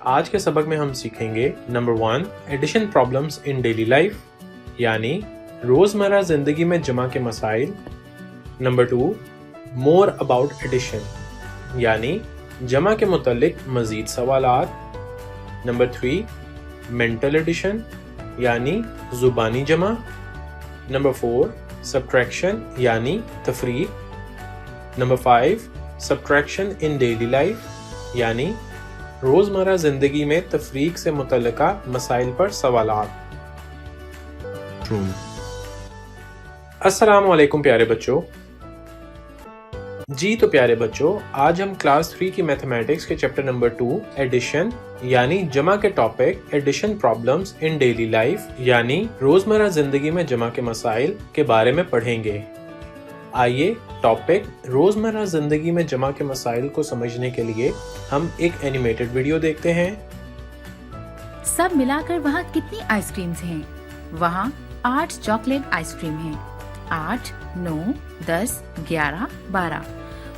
آج کے سبق میں ہم سیکھیں گے number 1 addition problems in daily life یعنی روزمرہ زندگی میں جمع کے مسائل. نمبر 2 مور اباؤٹ ایڈیشن یعنی جمع کے متعلق مزید سوالات. نمبر 3 مینٹل ایڈیشن یعنی زبانی جمع. نمبر 4 سبٹریکشن یعنی تفریق. نمبر 5 سبٹریکشن ان ڈیلی لائف یعنی روزمرہ زندگی میں تفریق سے متعلقہ مسائل پر سوالات. السلام علیکم پیارے بچوں. جی تو پیارے بچوں، آج ہم کلاس 3 کی میتھمیٹکس کے چیپٹر نمبر 2 ایڈیشن یعنی جمع کے topic addition problems in daily life یعنی روزمرہ زندگی میں جمع کے مسائل کے بارے میں پڑھیں گے. آئیے ٹاپک روزمرہ زندگی میں جمع کے مسائل کو سمجھنے کے لیے ہم ایک اینیمیٹڈ ویڈیو دیکھتے ہیں. سب ملا کر وہاں کتنی آئس کریمز ہیں؟ وہاں 8 چاکلیٹ آئس کریم ہیں. 8, 9, 10, 11, 12.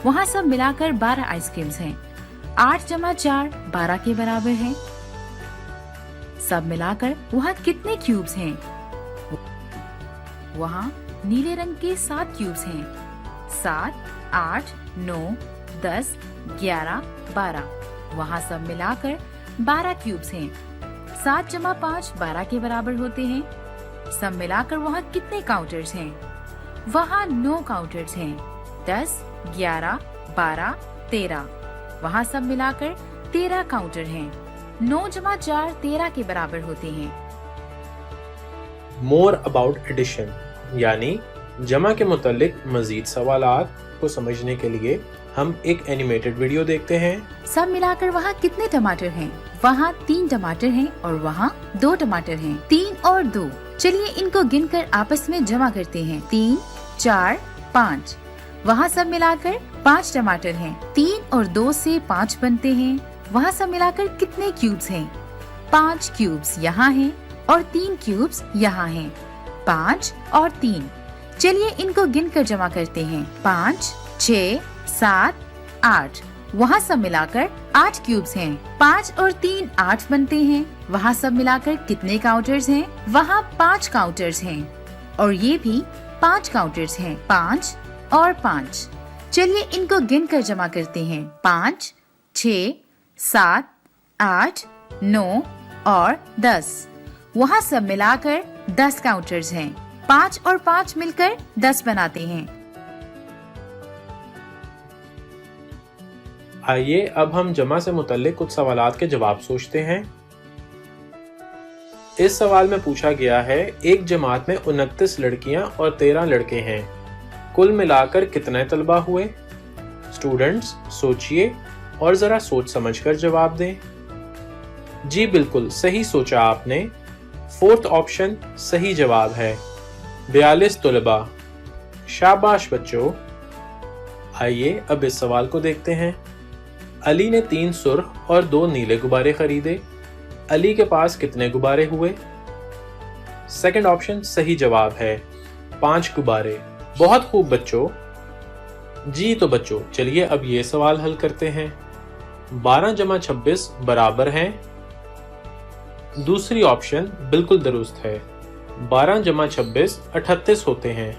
وہاں سب ملا کر 12 آئس کریمز ہیں. 8 جمع 4 12 کے برابر ہے. سب ملا کر وہاں کتنے کیوبز ہیں؟ وہاں نیلے رنگ کے 7 کیوبز ہیں. 7, 8, 9, 10, 11, 12. وہاں سب ملا کر 12 کیوبز ہیں. 7 جمع 5 12 کے برابر ہوتے ہیں. سب ملا کر وہاں کتنے کاؤنٹرز ہیں؟ وہاں 9 کاؤنٹرز ہیں. 10, 11, 12, 13. وہاں سب ملا کر 13 کاؤنٹر ہیں. 9 جمع 4 13 کے برابر ہوتے ہیں. مور اباؤٹ ایڈیشن یعنی جمع کے متعلق مزید سوالات کو سمجھنے کے لیے ہم ایک اینیمیٹڈ ویڈیو دیکھتے ہیں. سب ملا کر وہاں کتنے ٹماٹر ہیں؟ وہاں 3 ٹماٹر ہیں اور وہاں 2 ٹماٹر ہیں. 3 اور 2. چلیے ان کو گن کر آپس میں جمع کرتے ہیں. 3, 4, 5. وہاں سب ملا کر 5 ٹماٹر ہیں. 3 اور 2 سے 5 بنتے ہیں. وہاں سب ملا کر کتنے کیوبز ہیں؟ 5 کیوبز یہاں ہیں اور 3 کیوبز یہاں ہیں. 5 اور 3. چلیے ان کو گن کر جمع کرتے ہیں. 5, 6, 7, 8. وہاں سب ملا کر 8 کیوبز ہیں. 5 اور 3 8 بنتے ہیں. وہاں سب ملا کر کتنے کاؤنٹرز ہیں؟ وہاں 5 کاؤنٹرز ہیں اور یہ بھی 5 کاؤنٹرز ہیں. 5 اور 5. چلیے ان کو گن کر جمع کرتے ہیں. 5, 6, 7, 8, 9 اور 10. وہاں سب ملا کر 10 کاؤنٹرز ہیں. 5 اور 5 مل کر 10 بناتے ہیں. آئیے اب ہم جمع سے متعلق کچھ سوالات کے جواب سوچتے ہیں. اس سوال میں پوچھا گیا ہے ایک جماعت میں 29 لڑکیاں اور 13 لڑکے ہیں. کل ملا کر کتنے طلبہ ہوئے؟ اسٹوڈنٹس سوچئے اور ذرا سوچ سمجھ کر جواب دیں. جی بالکل صحیح سوچا آپ نے. 4th آپشن صحیح جواب ہے. 42 طلبہ. شاباش بچوں. آئیے اب اس سوال کو دیکھتے ہیں. علی نے 3 سرخ اور 2 نیلے غبارے خریدے. علی کے پاس کتنے غبارے ہوئے؟ 2nd آپشن صحیح جواب ہے. 5 غبارے. بہت خوب بچوں. جی تو بچوں چلیے اب یہ سوال حل کرتے ہیں. 12 جمع 26 برابر ہیں. دوسری آپشن بالکل درست ہے. 12 جمع 26 38 ہوتے ہیں.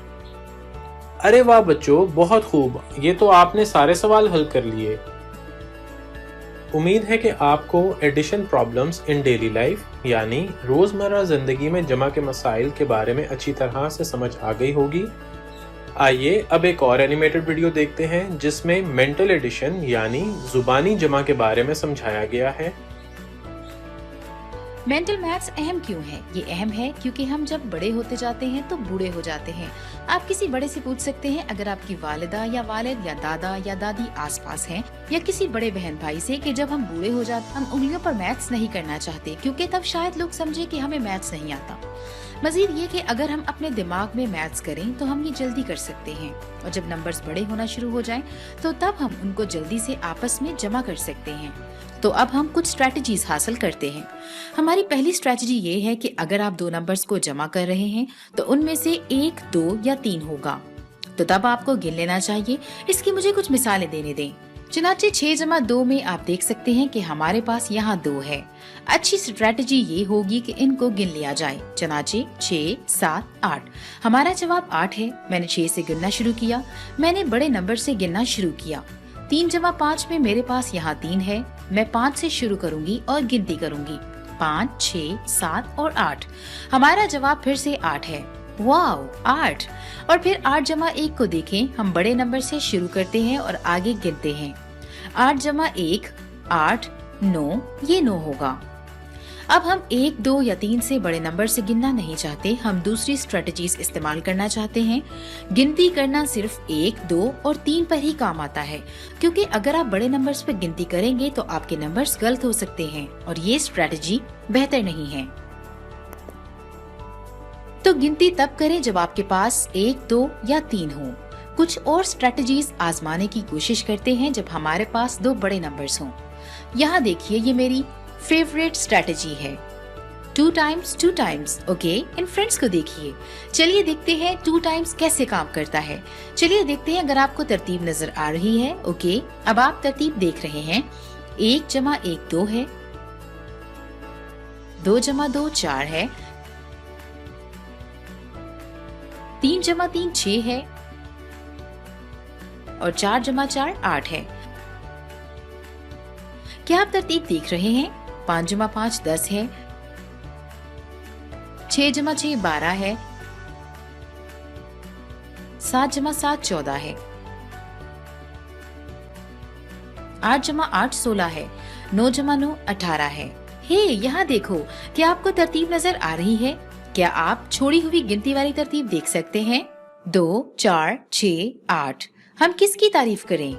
ارے واہ بچوں بہت خوب. یہ تو آپ نے سارے سوال حل کر لیے. امید ہے کہ آپ کو addition problems in daily life یعنی روزمرہ زندگی میں جمع کے مسائل کے بارے میں اچھی طرح سے سمجھ آ گئی ہوگی. آئیے اب ایک اور اینیمیٹڈ ویڈیو دیکھتے ہیں جس میں مینٹل ایڈیشن یعنی زبانی جمع کے بارے میں سمجھایا گیا ہے. مینٹل میتھس اہم کیوں ہے؟ یہ اہم ہے کیونکہ ہم جب بڑے ہوتے جاتے ہیں تو بوڑھے ہو جاتے ہیں. آپ کسی بڑے سے پوچھ سکتے ہیں اگر آپ کی والدہ یا والد یا دادا یا دادی آس پاس ہیں یا کسی بڑے بہن بھائی سے کہ جب ہم بوڑھے ہو جاتے ہم انگلیوں پر میتھس نہیں کرنا چاہتے کیونکہ تب شاید لوگ سمجھے کہ ہمیں میتھس نہیں آتا. مزید یہ کہ اگر ہم اپنے دماغ میں میتھس کریں تو ہم یہ جلدی کر سکتے ہیں اور جب نمبرز بڑے ہونا شروع ہو جائیں تو تب ہم ان کو جلدی سے آپس میں جمع کر سکتے ہیں. تو اب ہم کچھ اسٹریٹجیز حاصل کرتے ہیں. ہماری پہلی اسٹریٹجی یہ ہے کہ اگر آپ 2 نمبرز کو جمع کر رہے ہیں تو ان میں سے 1, 2 یا 3 ہوگا تو تب آپ کو گن لینا چاہیے. اس کی مجھے کچھ مثالیں دینے دیں. चुनाचे 6 जमा 2 में आप देख सकते हैं कि हमारे पास यहाँ 2 है। अच्छी स्ट्रेटजी ये होगी कि इनको गिन लिया जाए। चुनाचे 6, 7, 8। हमारा जवाब 8 है। मैंने 6 से गिनना शुरू किया। मैंने बड़े नंबर से गिनना शुरू किया। 3 जमा 5 में मेरे पास यहाँ 3 है। मैं 5 से शुरू करूंगी और गिनती करूंगी। 5, 6, 7 और 8। हमारा जवाब फिर से 8 है। वाओ, 8। और फिर 8 जमा 1 को देखें। हम बड़े नंबर से शुरू करते हैं और आगे गिनते हैं। 8 जमा 1, 8, 9, ये 9 होगा। अब हम 1, 2 या 3 से बड़े नंबर से गिनना नहीं चाहते। हम दूसरी स्ट्रेटजीज इस्तेमाल करना चाहते हैं। गिनती करना सिर्फ 1, 2 और 3 पर ही काम आता है, क्योंकि अगर आप बड़े नंबर्स पर गिनती करेंगे तो आपके नंबर्स गलत हो सकते हैं और ये स्ट्रेटजी बेहतर नहीं है। तो गिनती तब करें जब आपके पास 1, 2 या 3 हो। कुछ और स्ट्रेटजीज आजमाने की कोशिश करते हैं जब हमारे पास 2 बड़े नंबर्स हों। यहाँ देखिए, ये मेरी फेवरेट स्ट्रेटजी है। 2 टाइम्स 2 टाइम्स। ओके, इन फ्रेंड्स को देखिए। चलिए देखते हैं 2 टाइम्स कैसे काम करता है। चलिए देखते हैं अगर आपको तरतीब नजर आ रही है। ओके, अब आप तरतीब देख रहे हैं। 1 जमा 1 2 है। 2 जमा 2 4 है। 3 जमा 3 6 है और 4 जमा 4 8 है। क्या आप तरतीब देख रहे हैं? 5 जमा 5 10 है। 6 जमा 6 12 है। 7 जमा 7 14 है। 8 जमा 8 16 है। 9 जमा 9 18 है। हे, यहाँ देखो, क्या आपको तरतीब नजर आ रही है? क्या आप छोड़ी हुई गिनती वाली तरतीब देख सकते हैं? 2 4 6 8। हम किसकी तारीफ करें?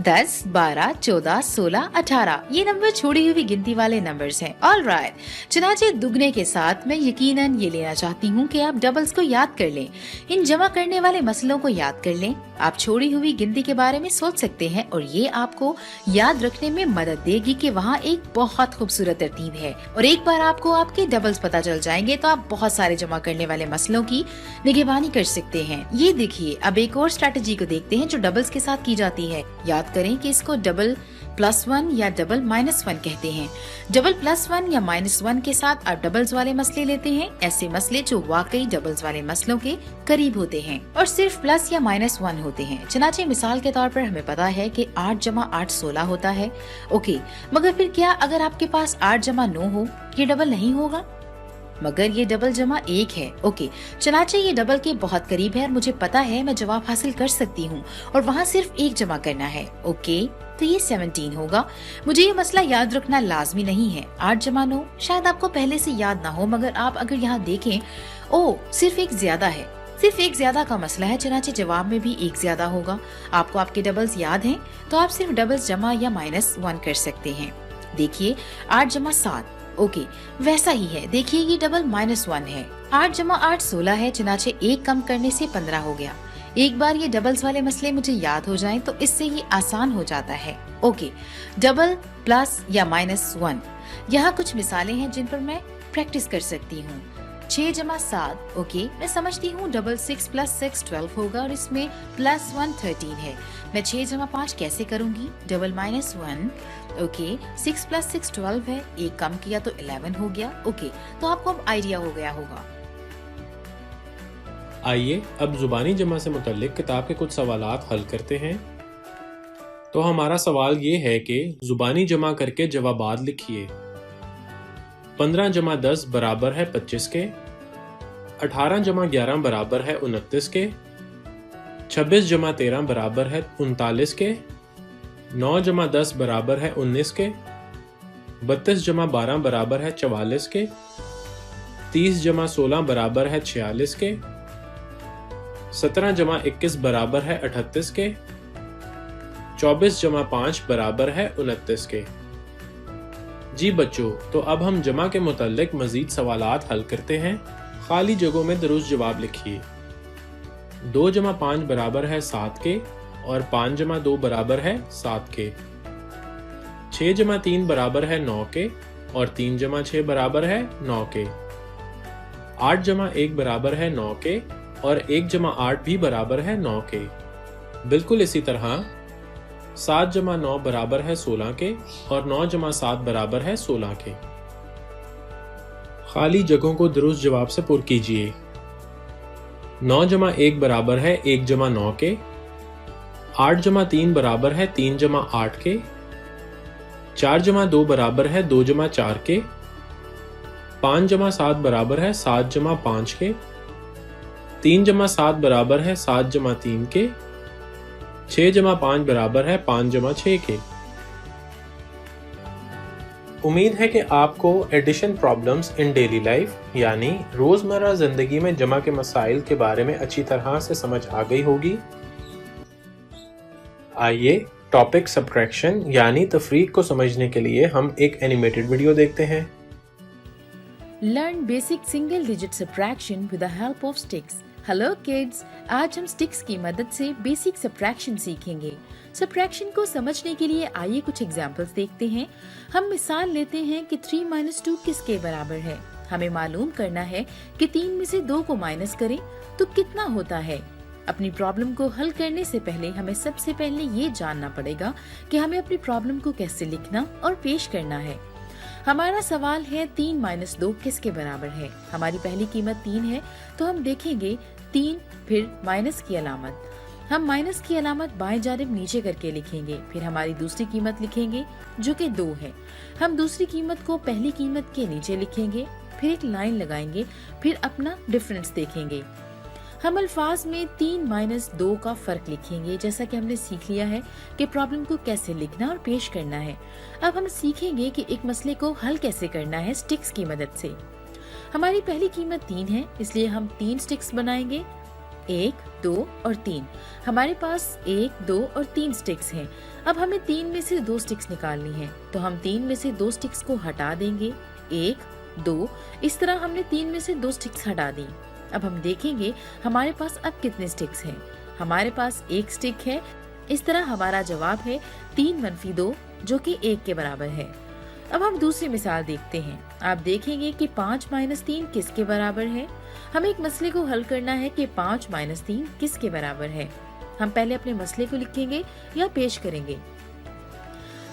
10, 12, 14, 16, 18 ये नंबर छोड़ी हुई गिनती वाले नंबर्स हैं। ऑलराइट, चुनाचे दुगने के साथ मैं यकीनन ये लेना चाहती हूँ कि आप डबल्स को याद कर लें। इन जमा करने वाले मसलों को याद कर लें। आप छोड़ी हुई गिनती के बारे में सोच सकते हैं और ये आपको याद रखने में मदद देगी कि वहाँ एक बहुत खूबसूरत तरतीब है। और एक बार आपको आपके डबल्स पता चल जाएंगे तो आप बहुत सारे जमा करने वाले मसलों की निगहबानी कर सकते हैं। ये देखिए, अब एक और स्ट्रेटजी को देखते हैं जो डबल्स के साथ की जाती है। याद करें कि इसको डबल +1 या डबल -1 कहते हैं। डबल +1 या -1 के साथ आप डबल्स वाले मसले लेते हैं, ऐसे मसले जो वाकई डबल्स वाले मसलों के करीब होते हैं और सिर्फ प्लस या -1 होते हैं। चनाचे मिसाल के तौर पर हमें पता है कि 8 जमा 8 16 होता है। ओके, मगर फिर क्या अगर आपके पास 8 जमा 9 हो, ये डबल नहीं होगा? मगर ये डबल जमा 1 है। ओके, चनाचे ये डबल के बहुत करीब है और मुझे पता है मैं जवाब हासिल कर सकती हूँ और वहाँ सिर्फ 1 जमा करना है। ओके, तो ये 17 होगा। मुझे ये मसला याद रखना लाजमी नहीं है। 8 जमा 9 शायद आपको पहले से याद ना हो, मगर आप अगर यहाँ देखें, ओ सिर्फ 1 ज्यादा है। सिर्फ 1 ज्यादा का मसला है, चनाचे जवाब में भी 1 ज्यादा होगा। आपको आपके डबल्स याद हैं तो आप सिर्फ डबल्स जमा या -1 कर सकते हैं। देखिए 8 जमा 7, ओके वैसा ही है। देखिए ये डबल -1 है। 8 जमा 8 16 है, चनाचे 1 कम करने से 15 हो गया। एक बार ये डबल्स वाले मसले मुझे याद हो जाएं तो इससे ये आसान हो जाता है। ओके, डबल प्लस या -1, यहाँ कुछ मिसालें हैं जिन पर मैं प्रैक्टिस कर सकती हूँ। 6 जमा 7, ओके मैं समझती हूँ डबल 6 + 6 12 होगा और इसमें +1 13 है। मैं 6 जमा 5 कैसे करूँगी? डबल -1, ओके 6 + 6 12 है, 1 कम किया तो 11 हो गया। ओके, तो आपको अब आइडिया हो गया होगा। आइए अब जुबानी जमा से मुतल्लिक किताब के कुछ सवालात हल करते हैं। तो हमारा सवाल ये है कि जुबानी जमा करके जवाबात लिखिए। 15 जमा 10 बराबर है 25 के। 18 जमा 11 बराबर है 29 के। 26 जमा 13 बराबर है 39 के। 9 जमा 10 बराबर है 19 के। 32 जमा 12 बराबर है 44 के। 30 जमा 16 बराबर है 46 के। 17 जमा 21 बराबर है 38 के। 24 जमा 5 बराबर है 29 के। जी बच्चों, तो अब हम जमा के मुतल्लिक मजीद सवालात हल करते हैं। खाली जगहों में दुरुस्त जवाब लिखिए। 2 जमा 5 बराबर है 7 के और 5 जमा 2 बराबर है 7 के। 6 जमा 3 बराबर है 9 के और 3 जमा 6 बराबर है 9 के। 8 जमा 1 बराबर है 9 के और 1 जमा 8 भी बराबर है 9 के। बिल्कुल इसी तरह 7 जमा 9 बराबर है 16 के और 9 जमा 7 बराबर है 16 के। खाली जगहों को दुरुस्त जवाब से पुर कीजिए। 9 जमा 1 बराबर है 1 जमा 9 के। 8 जमा 3 बराबर है 3 जमा 8 के। 4 जमा 2 बराबर है 2 जमा 4 के। 5 जमा 7 बराबर है 7 जमा 5 के। 3 जमा 7 बराबर है 7 जमा 3 के। 6 जमा 5 बराबर है 5 जमा 6 के। उम्मीद है कि आपको addition problems in daily life यानी रोजमर्रा जिंदगी में जमा के मसाइल के बारे में अच्छी तरह से समझ आ गई होगी। आइए टॉपिक सब्ट्रैक्शन यानी तफरीक को समझने के लिए हम एक एनिमेटेड वीडियो देखते हैं। Learn basic single digit subtraction with the help of sticks. Hello kids, आज हम स्टिक्स की मदद से बेसिक सब्ट्रैक्शन सीखेंगे। सब्ट्रैक्शन को समझने के लिए आइए कुछ एग्जांपल्स देखते हैं। हम मिसाल लेते हैं कि 3 - 2 किसके बराबर है। हमें मालूम करना है कि 3 में से 2 को माइनस करें तो कितना होता है। अपनी प्रॉब्लम को हल करने से पहले हमें सबसे पहले ये जानना पड़ेगा कि हमें अपनी प्रॉब्लम को कैसे लिखना और पेश करना है। हमारा सवाल है 3 - 2 किसके बराबर है। हमारी पहली कीमत 3 है तो हम देखेंगे 3 फिर माइनस की अलामत। हम माइनस की अलामत बाएं जानिब नीचे करके लिखेंगे। फिर हमारी दूसरी कीमत लिखेंगे जो कि 2 है। हम दूसरी कीमत को पहली कीमत के नीचे लिखेंगे, फिर एक लाइन लगाएंगे, फिर अपना डिफरेंस देखेंगे। हम अल्फाज में 3 - 2 का फर्क लिखेंगे, जैसा कि हमने सीख लिया है कि प्रॉब्लम को कैसे लिखना और पेश करना है। अब हम सीखेंगे कि एक मसले को हल कैसे करना है स्टिक्स की मदद से। हमारी पहली कीमत 3 है, इसलिए हम 3 स्टिक्स बनाएंगे, 1, 2 और 3। हमारे पास 1, 2 और 3 स्टिक्स हैं। अब हमें 3 में से 2 स्टिक्स निकालनी है, तो हम 3 में से 2 स्टिक्स को हटा देंगे, 1, 2। इस तरह हमने 3 में से 2 स्टिक्स हटा दी। अब हम देखेंगे हमारे पास अब कितने स्टिक्स हैं। हमारे पास 1 स्टिक है। इस तरह हमारा जवाब है 3 - 2 जो कि 1 के बराबर है। अब हम दूसरी मिसाल देखते हैं। आप देखेंगे कि 5 - 3 किसके बराबर है। हमें एक मसले को हल करना है कि 5 - 3 किसके बराबर है। हम पहले अपने मसले को लिखेंगे या पेश करेंगे।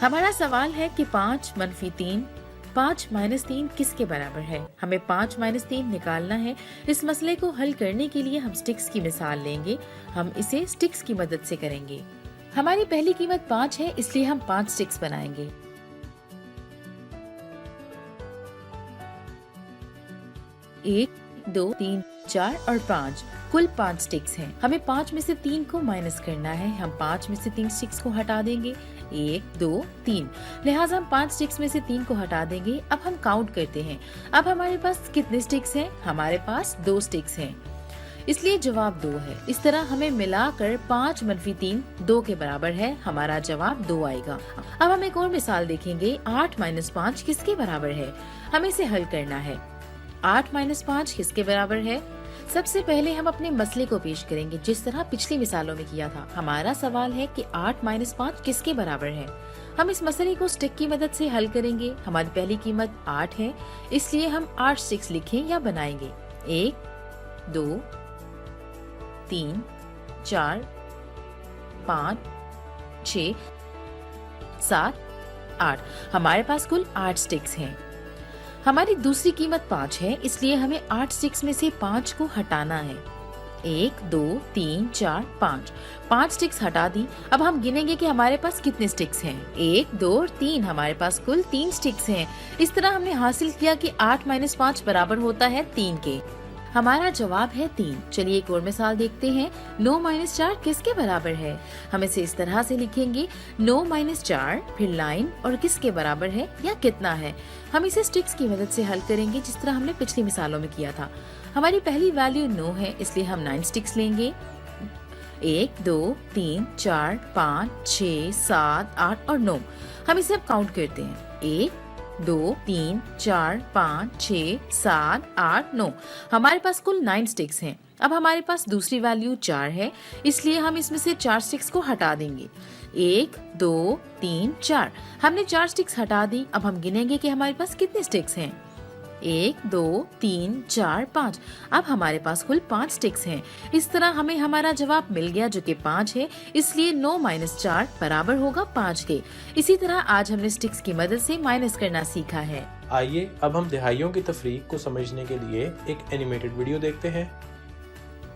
हमारा सवाल है कि 5 - 3 किसके बराबर है। हमें 5 - 3 निकालना है। इस मसले को हल करने के लिए हम स्टिक्स की मिसाल लेंगे। हम इसे स्टिक्स की मदद से करेंगे। हमारी पहली कीमत 5 है, इसलिए हम 5 स्टिक्स बनाएंगे। 1, 2, 3, 4 और 5 कुल 5 स्टिक्स हैं। हमें 5 में से 3 को माइनस करना है। हम 5 में से 3 स्टिक्स को हटा देंगे, 1, 2, 3। लिहाजा हम 5 स्टिक्स में से 3 को हटा देंगे। अब हम काउंट करते हैं। अब हमारे पास कितने स्टिक्स हैं? हमारे पास 2 स्टिक्स हैं, इसलिए जवाब 2 है। इस तरह हमें मिलाकर 5 - 3 2 के बराबर है। हमारा जवाब 2 आएगा। अब हम एक और मिसाल देखेंगे। 8 - 5 किसके बराबर है। हमें इसे हल करना है। 8 - 5 किसके बराबर है। सबसे पहले हम अपने मसले को पेश करेंगे जिस तरह पिछली मिसालों में किया था। हमारा सवाल है कि 8 - 5 किसके बराबर है। हम इस मसले को स्टिक की मदद से हल करेंगे। हमारी पहली कीमत 8 है, इसलिए हम 8 स्टिक्स लिखें या बनाएंगे। 1, 2, 3, 4, 5, 6, 7, 8। हमारे पास कुल 8 स्टिक्स हैं। हमारी दूसरी कीमत 5 है, इसलिए हमें 8 स्टिक्स में से 5 को हटाना है। 1, 2, 3, 4, 5 स्टिक्स हटा दी। अब हम गिनेंगे कि हमारे पास कितने स्टिक्स हैं। 1, 2 और 3। हमारे पास कुल 3 स्टिक्स हैं। इस तरह हमने हासिल किया कि 8 - 5 बराबर होता है 3 के। हमारा जवाब है 3। चलिए एक और मिसाल देखते हैं। 9 - 4 किसके बराबर है। हम इसे इस तरह से लिखेंगे, 9 - 4 फिर लाइन और किसके बराबर है या कितना है। हम इसे स्टिक्स की मदद से हल करेंगे जिस तरह हमने पिछली मिसालों में किया था। हमारी पहली वैल्यू 9 है, इसलिए हम 9 स्टिक्स लेंगे। 1, 2, 3, 4, 5, 6, 7, 8 और 9। हम इसे अब काउंट करते हैं। 1, 2, 3, 4, 5, 6, 7, 8, 9। हमारे पास कुल 9 स्टिक्स हैं। अब हमारे पास दूसरी वैल्यू 4 है, इसलिए हम इसमें से 4 स्टिक्स को हटा देंगे। 1, 2, 3, 4। हमने 4 स्टिक्स हटा दी। अब हम गिनेंगे कि हमारे पास कितने स्टिक्स हैं। 1 2 3 4 5। अब हमारे पास कुल 5 स्टिक्स हैं। इस तरह हमें हमारा जवाब मिल गया जो कि 5 है, इसलिए 9 - 4 बराबर होगा 5 के। इसी तरह आज हमने स्टिक्स की मदद से माइनस करना सीखा है। आइए अब हम दिहाइयों की तफरीक को समझने के लिए एक एनिमेटेड वीडियो देखते हैं।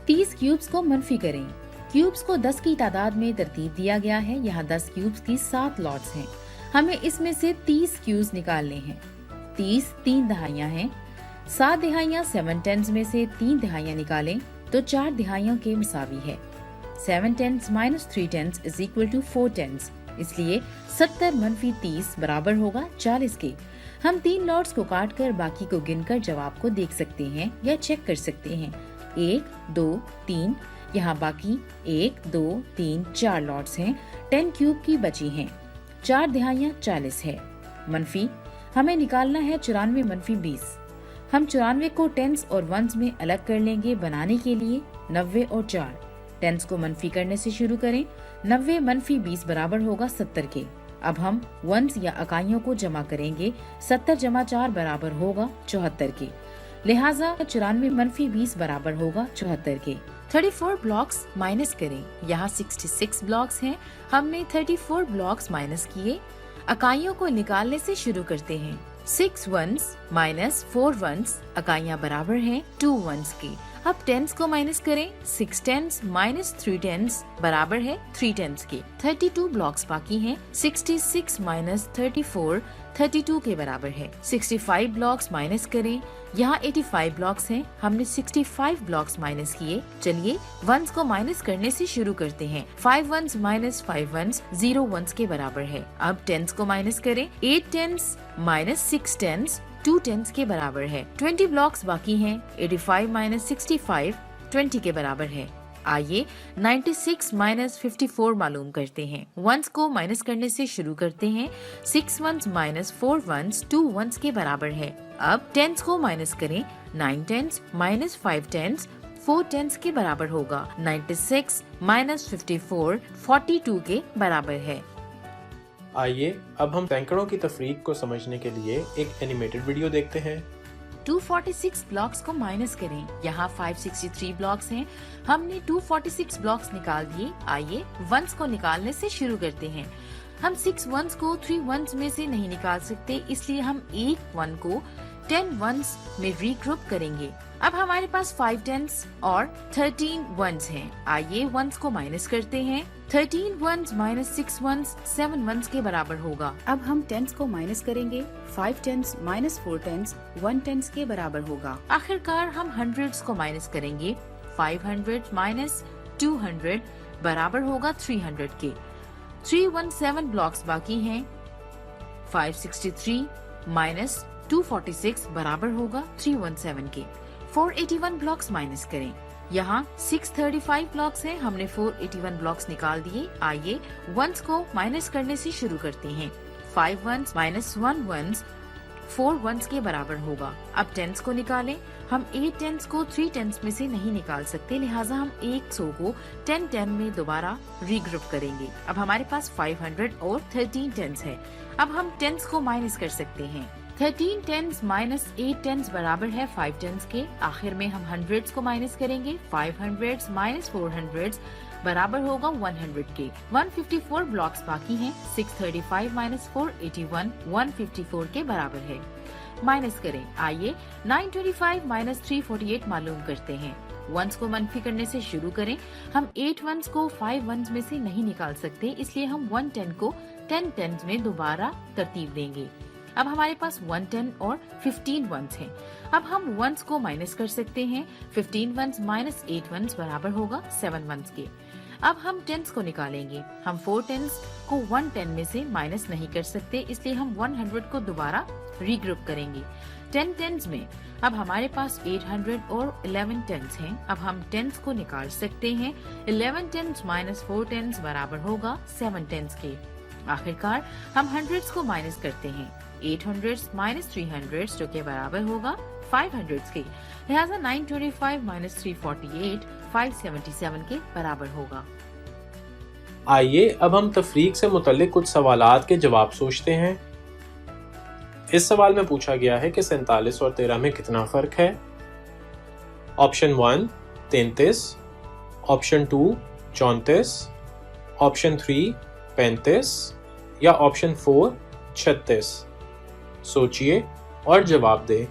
30 क्यूब्स को मनफी करें। क्यूब्स को 10 की तादाद में तरतीब दिया गया है। यहाँ 10 क्यूब्स की 7 लॉट्स हैं। हमें इसमें से 30 क्यूब्स निकालने हैं। 30 3 दहाइयाँ हैं। 7 दिहाइयाँ 7 टेंस में से 3 दिहाइयाँ निकालें तो 4 दिहाइयों के मुसावी है। 7 tens - 3 tens is equal to 4 tens, इसलिए 70 - 30 बराबर होगा 40 के। हम 3 लॉट्स को काट कर बाकी को गिनकर जवाब को देख सकते हैं या चेक कर सकते हैं। 1 2 3, यहाँ बाकी 1 2 3 4 लॉट्स हैं। 10 क्यूब की बची हैं। 4 दिहाइयाँ 40 है। मनफी हमें निकालना है 94 - 20। हम 94 को टेंस और वंस में अलग कर लेंगे बनाने के लिए 90 और 4। टेंस को मनफी करने से शुरू करें। 90 - 20 बराबर होगा 70 के। अब हम वंस या इकाइयों को जमा करेंगे। 70 + 4 बराबर होगा 74 के। लिहाजा 94 - 20 बराबर होगा 74 के। 34 ब्लॉक्स माइनस करें। यहाँ 66 ब्लॉक्स हैं। हमने 34 ब्लॉक्स माइनस किए। इकाइयों को निकालने से शुरू करते हैं। 6 वंस - 4 वंस, इकाइयाँ बराबर हैं 2 वंस की। अब टेंस को माइनस करें। 6 टेंस - 3 टेंस बराबर है 3 टेंस के। 32 ब्लॉक्स बाकी हैं। 66 - 34 32 के बराबर है। 65 ब्लॉक्स माइनस करें। यहाँ 85 ब्लॉक्स हैं। हमने 65 ब्लॉक्स माइनस किए। चलिए वंस को माइनस करने से शुरू करते हैं। 5 वंस - 5 वंस 0 वंस के बराबर है। अब टेंस को माइनस करें। 8 टेंस - 6 टेंस 2 टेंस के बराबर है। 20 ब्लॉक्स बाकी हैं। 85 - 65 20 के बराबर है। आइए 96 - 54 मालूम करते हैं। वंस को माइनस करने से शुरू करते हैं। 6 वंस - 4 वंस 2 वंस के बराबर है। अब टेंस को माइनस करें। 9 टेंस - 5 टेंस 4 टेंस के बराबर होगा। 96 - 54 42 के बराबर है। आइए अब हम सैकड़ों की तफरीक को समझने के लिए एक एनिमेटेड वीडियो देखते हैं। 246 ब्लॉक्स को माइनस करें। यहाँ 563 ब्लॉक्स हैं। हमने 246 ब्लॉक्स निकाल दिए। आइए वंस को निकालने से शुरू करते हैं। हम 6 वंस को 3 वंस में से नहीं निकाल सकते, इसलिए हम एक वन को 10 वंस में रीग्रुप करेंगे। अब हमारे पास 5 टेंस और 13 वंस हैं। आइए वंस को माइनस करते हैं। 13 वंस - 6 वंस 7 वंस के बराबर होगा। अब हम टेंस को माइनस करेंगे। 5 टेंस - 4 टेंस 1 टेंस के बराबर होगा। आखिरकार हम हंड्रेड्स को माइनस करेंगे। 500 - 200 बराबर होगा 300 के। 317 ब्लॉक्स बाकी हैं। 563 - 246 बराबर होगा 317 के। 481 ब्लॉक्स माइनस करें। यहाँ 635 ब्लॉक्स हैं। हमने 481 ब्लॉक्स निकाल दिए। आइए वंस को माइनस करने से शुरू करते हैं। 5 वंस - 1 वंस 4 वंस के बराबर होगा। अब टेंस को निकालें। हम 8 टेंस को 3 टेंस में से नहीं निकाल सकते, लिहाजा हम 100 को 10 में दोबारा रीग्रुप करेंगे। अब हमारे पास 500 और 13 टेंस है। अब हम टेंस को माइनस कर सकते हैं। 13 टेंस - 8 टेंस बराबर है 5 टेंस के। आखिर में हम हंड्रेड्स को माइनस करेंगे। 500 - 400 बराबर होगा 100 के। 154 ब्लॉक्स बाकी हैं। 635 - 481 154 के बराबर है। माइनस करें। आइए 925 - 348 मालूम करते हैं। वंस को मनफी करने से शुरू करें। हम 8 वंस को 5 वंस में से नहीं निकाल सकते, इसलिए हम 110 को 10 टेंस में दोबारा तरतीब देंगे। अब हमारे पास 110 और 15 वंस हैं। अब हम वंस को माइनस कर सकते हैं। 15 वंस - 8 वंस बराबर होगा 7 वंस के। अब हम टेंस को निकालेंगे। हम 4 टेंस को 110 में से माइनस नहीं कर सकते, इसलिए हम 100 को दोबारा रीग्रुप करेंगे 10 टेंस में। अब हमारे पास 800 और 11 टेंस हैं। अब हम टेंस को निकाल सकते हैं। 11 टेंस - 4 टेंस बराबर होगा 7 टेंस के। आखिरकार हम हंड्रेड्स को माइनस करते हैं। 800 - 300 जो के बराबर होगा 500 के। लिहाजा 925 - 348 577 के बराबर होगा। आइए अब हम तफरीक से मुतल्लिक कुछ सवालात के जवाब सोचते हैं। इस सवाल में पूछा गया है कि 47 और 13 में कितना फर्क है। ऑप्शन 1 33, ऑप्शन 2 34, ऑप्शन 3 35 या ऑप्शन 4 36। सोचिए और जवाब दें।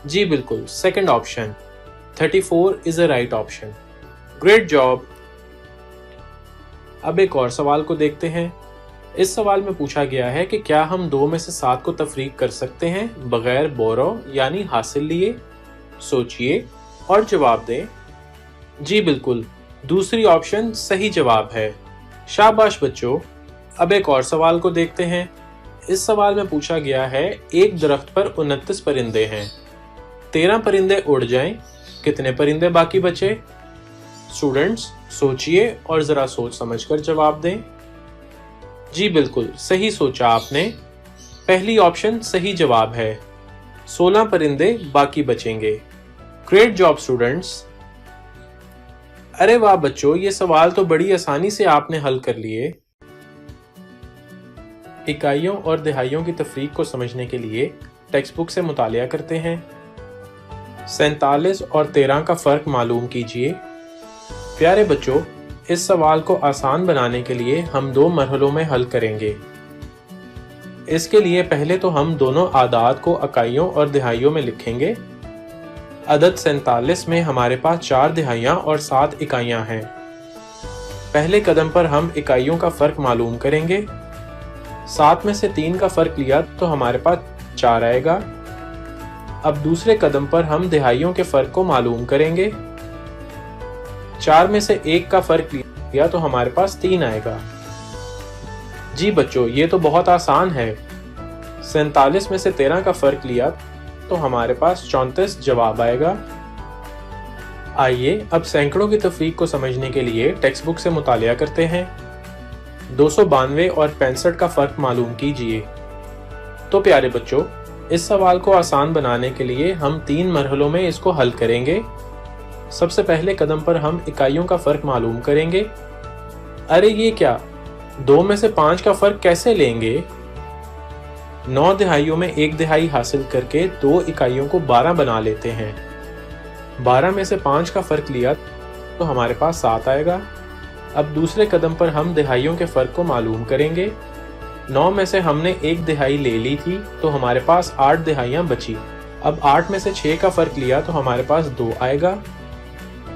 जी बिल्कुल, second option 34 is a right option. Great job. अब एक और सवाल को देखते हैं। इस सवाल में पूछा गया है कि क्या हम 2 में से 7 को तफरीक कर सकते हैं बगैर बोरो यानी हासिल लिए। सोचिए और जवाब दें। जी बिल्कुल, दूसरी ऑप्शन सही जवाब है। शाबाश बच्चों। अब एक और सवाल को देखते हैं। इस सवाल में पूछा गया है एक दरख्त पर 29 परिंदे हैं, 13 परिंदे उड़ जाएं, कितने परिंदे बाकी बचे। स्टूडेंट्स सोचिए और जरा सोच समझकर जवाब दें। जी बिल्कुल, सही सोचा आपने। पहली ऑप्शन सही जवाब है, 16 परिंदे बाकी बचेंगे। Great job students. अरे वाह बच्चों, ये सवाल तो बड़ी आसानी से आपने हल कर लिए। इकाइयों और दिहाइयों की तफरीक को समझने के लिए टेक्स्ट बुक से मुतालिया करते हैं। 47 और 13 का फर्क मालूम कीजिए। प्यारे बच्चों, इस सवाल को आसान बनाने के लिए हम 2 मरहलों में हल करेंगे। इसके लिए पहले तो हम दोनों आदाद को इकाइयों और दिहाइयों में लिखेंगे। अदद 47 में हमारे पास 4 दिहाइयां और 7 इकाइयां हैं। पहले कदम पर हम इकाइयों का फर्क मालूम करेंगे। 7 में से 3 का फर्क लिया तो हमारे पास 4 आएगा। अब दूसरे कदम पर हम दिहाइयों के फर्क को मालूम करेंगे। 4 में से 1 का फर्क लिया तो हमारे पास 3 आएगा। जी बच्चों, ये तो बहुत आसान है। 47 में से 13 का फर्क लिया तो हमारे पास 34 जवाब आएगा। आइए अब सैकड़ों की तफरीक को समझने के लिए टेक्स्ट बुक से मुतालिया करते हैं। 292 और 65 का फर्क मालूम कीजिए। तो प्यारे बच्चों, इस सवाल को आसान बनाने के लिए हम 3 मरहलों में इसको हल करेंगे। सबसे पहले कदम पर हम इकाइयों का फर्क मालूम करेंगे। अरे ये क्या, 2 में से 5 का फर्क कैसे लेंगे। 9 दिहाइयों में 1 दिहाई हासिल करके 2 इकाइयों को 12 बना लेते हैं। 12 में से 5 का फर्क लिया तो हमारे पास 7 आएगा। अब दूसरे कदम पर हम दिहाइयों के फर्क को मालूम करेंगे। 9 में से हमने 1 दिहाई ले ली थी तो हमारे पास 8 दिहाइयां बची। अब 8 में से 6 का फर्क लिया तो हमारे पास 2 आएगा।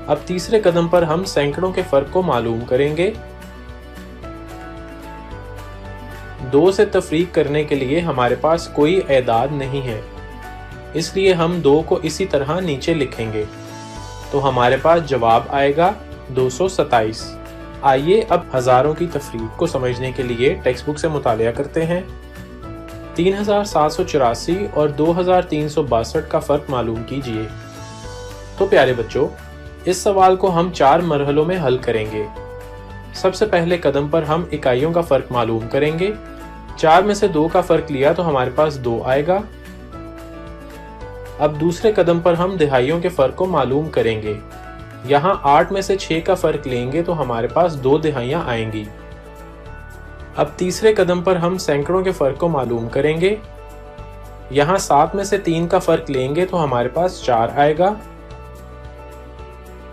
अब तीसरे कदम पर हम सैकड़ों के फर्क को मालूम करेंगे। 2 से तफरीक करने के लिए हमारे पास कोई एदाद नहीं है, इसलिए हम 2 को इसी तरह नीचे लिखेंगे तो हमारे पास जवाब आएगा 227। आइए अब हजारों की तफरीक को समझने के लिए टेक्स्ट बुक से मुतालिया करते हैं। 3784 और 2362 का फर्क मालूम कीजिए। तो प्यारे बच्चों, इस सवाल को हम 4 मरहलों में हल करेंगे। सबसे पहले कदम पर हम इकाइयों का फर्क मालूम करेंगे। 4 में से 2 का फर्क लिया तो हमारे पास 2 आएगा। अब दूसरे कदम पर हम दिहाइयों के फर्क को मालूम करेंगे। यहाँ 8 में से 6 का फर्क लेंगे तो हमारे पास 2 दिहाइयां आएंगी। अब तीसरे कदम पर हम सैकड़ों के फर्क को मालूम करेंगे। यहाँ 7 में से 3 का फर्क लेंगे तो हमारे पास 4 आएगा।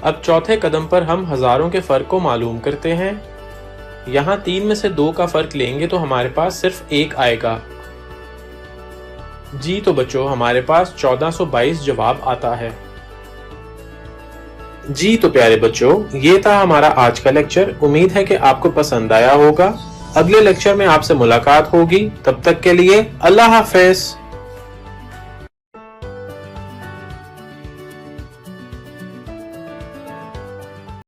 अब चौथे कदम पर हम हजारों के फर्क को मालूम करते हैं। यहाँ 3 में से 2 का फर्क लेंगे तो हमारे पास सिर्फ 1 आएगा। जी तो बच्चों, हमारे पास 1422 जवाब आता है। जी तो प्यारे बच्चों, ये था हमारा आज का लेक्चर। उम्मीद है कि आपको पसंद आया होगा। अगले लेक्चर में आपसे मुलाकात होगी। तब तक के लिए अल्लाह हाफिज।